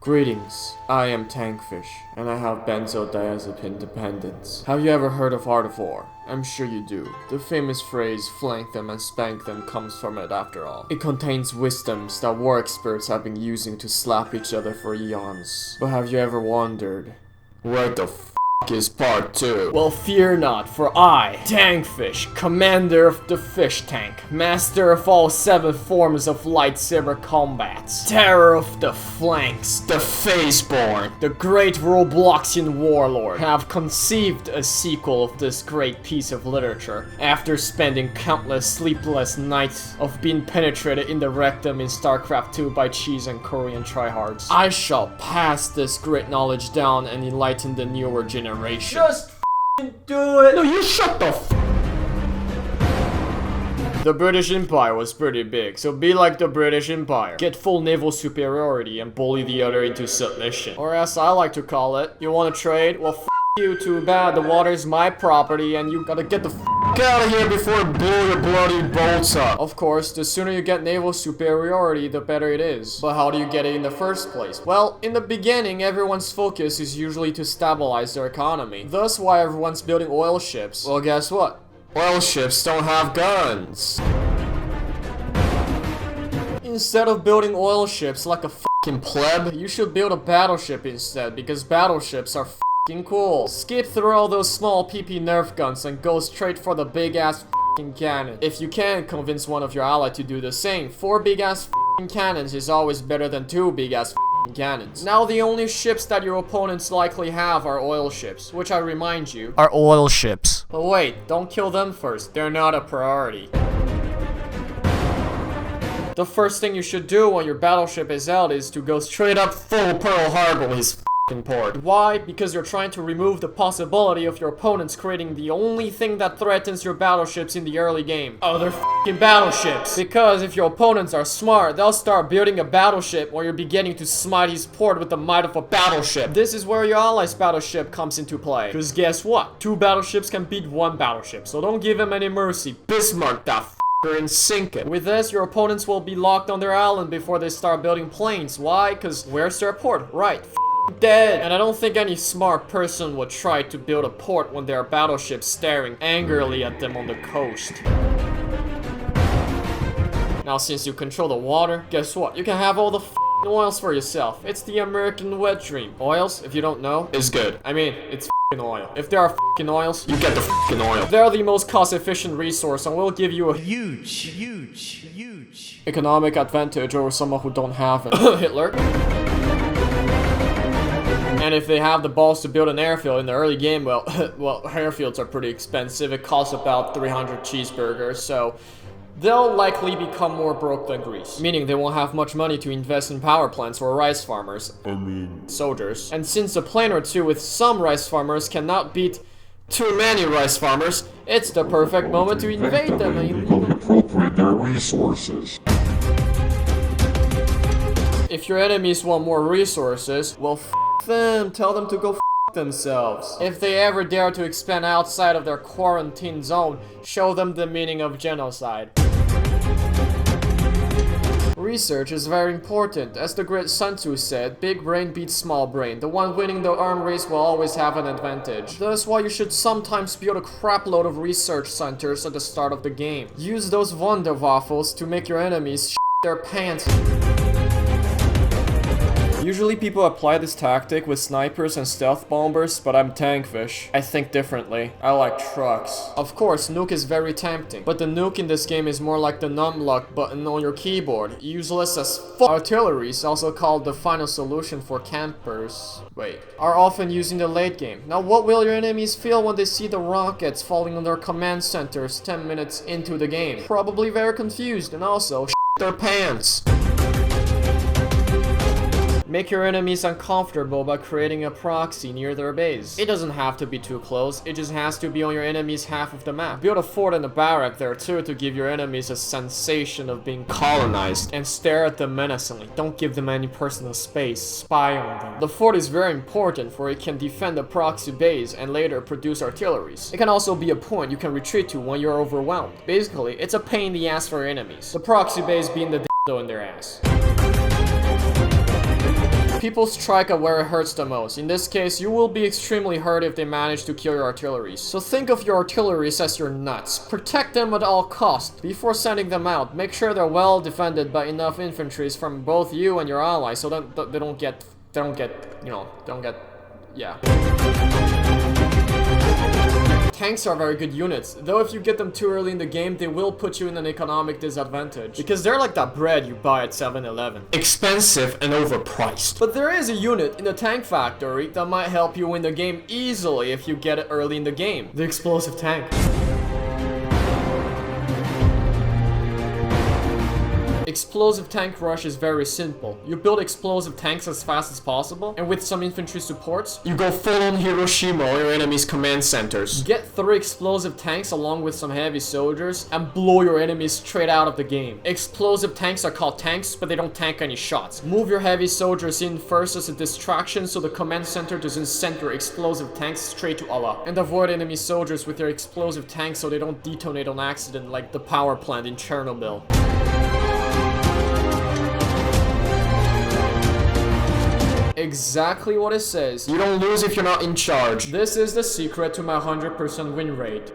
Greetings, I am Tankfish, and I have benzodiazepine dependence. Have you ever heard of Art of War? I'm sure you do. The famous phrase, flank them and spank them, comes from it after all. It contains wisdoms that war experts have been using to slap each other for eons. But have you ever wondered, where the f is part 2? Well, fear not, for I, Tankfish, commander of the fish tank, master of all 7 forms of lightsaber combats, terror of the flanks, the Faceborn, the great Robloxian warlord, have conceived a sequel of this great piece of literature after spending countless sleepless nights of being penetrated in the rectum in StarCraft 2 by cheese and Korean tryhards. I shall pass this great knowledge down and enlighten the newer generation. Just f***ing do it! No, you shut the f***. The British Empire was pretty big, so be like the British Empire. Get full naval superiority and bully the other into submission. Or as I like to call it, you wanna trade? Well, f*** you, too bad. The water's my property and you gotta get the f*** out of here before I blow your bloody bolts up. Of course, the sooner you get naval superiority, the better it is. But how do you get it in the first place? Well, in the beginning, everyone's focus is usually to stabilize their economy. Thus why everyone's building oil ships. Well, guess what? Oil ships don't have guns. Instead of building oil ships like a f***ing pleb, you should build a battleship instead, because battleships are f***ing cool. Skip through all those small PP Nerf guns and go straight for the big ass f***ing cannon. If you can, convince one of your allies to do the same. 4 big ass f***ing cannons is always better than 2 big ass f***ing cannons. Now the only ships that your opponents likely have are oil ships, which I remind you, are oil ships. But wait, don't kill them first, they're not a priority. The first thing you should do when your battleship is out is to go straight up full Pearl Harbor with his f***ing port. Why? Because you're trying to remove the possibility of your opponents creating the only thing that threatens your battleships in the early game. Other f***ing battleships. Because if your opponents are smart, they'll start building a battleship while you're beginning to smite his port with the might of a battleship. This is where your ally's battleship comes into play. Because guess what? 2 battleships can beat 1 battleship, so don't give him any mercy. Bismarck that and sink it. With this, your opponents will be locked on their island before they start building planes. Why? Because where's their port? Right, dead. And I don't think any smart person would try to build a port when there are battleships staring angrily at them on the coast. Now since you control the water, guess what? You can have all the oils for yourself. It's the American wet dream. Oils, if you don't know, is good. I mean, it's oil. If there are oils, you get the oil. They're the most cost-efficient resource and will give you a huge economic advantage over someone who don't have it. Hitler. And if they have the balls to build an airfield in the early game, well, airfields are pretty expensive. It costs about 300 cheeseburgers, so they'll likely become more broke than Greece. Meaning they won't have much money to invest in power plants or rice farmers. Soldiers. And since a plane or 2 with some rice farmers cannot beat too many rice farmers, it's the perfect moment to invade them and appropriate their resources. If your enemies want more resources, well, f them. Tell them to go f themselves. If they ever dare to expand outside of their quarantine zone, show them the meaning of genocide. Research is very important. As the great Sun Tzu said, big brain beats small brain. The one winning the arm race will always have an advantage. That's why you should sometimes build a crapload of research centers at the start of the game. Use those Wunderwaffles to make your enemies shit their pants. Usually people apply this tactic with snipers and stealth bombers, but I'm Tankfish. I think differently. I like trucks. Of course, nuke is very tempting, but the nuke in this game is more like the numlock button on your keyboard. Useless as f***. Artilleries, also called the final solution for campers, are often used in the late game. Now what will your enemies feel when they see the rockets falling on their command centers 10 minutes into the game? Probably very confused and also shit their pants. Make your enemies uncomfortable by creating a proxy near their base. It doesn't have to be too close, it just has to be on your enemy's half of the map. Build a fort and a barrack there too to give your enemies a sensation of being colonized. And stare at them menacingly. Don't give them any personal space. Spy on them. The fort is very important for it can defend the proxy base and later produce artilleries. It can also be a point you can retreat to when you're overwhelmed. Basically, it's a pain in the ass for your enemies. The proxy base being the d***o in their ass. People strike at where it hurts the most. In this case, you will be extremely hurt if they manage to kill your artillery. So think of your artillery as your nuts. Protect them at all costs. Before sending them out, make sure they're well defended by enough infantry from both you and your allies so that they don't get, yeah. Tanks are very good units, though if you get them too early in the game, they will put you in an economic disadvantage. Because they're like that bread you buy at 7-Eleven. Expensive and overpriced. But there is a unit in the tank factory that might help you win the game easily if you get it early in the game. The explosive tank. Explosive tank rush is very simple. You build explosive tanks as fast as possible, and with some infantry supports, you go full on Hiroshima or your enemy's command centers. Get 3 explosive tanks along with some heavy soldiers, and blow your enemies straight out of the game. Explosive tanks are called tanks, but they don't tank any shots. Move your heavy soldiers in first as a distraction so the command center doesn't send your explosive tanks straight to Allah. And avoid enemy soldiers with their explosive tanks so they don't detonate on accident like the power plant in Chernobyl. Exactly what it says. You don't lose if you're not in charge. This is the secret to my 100% win rate.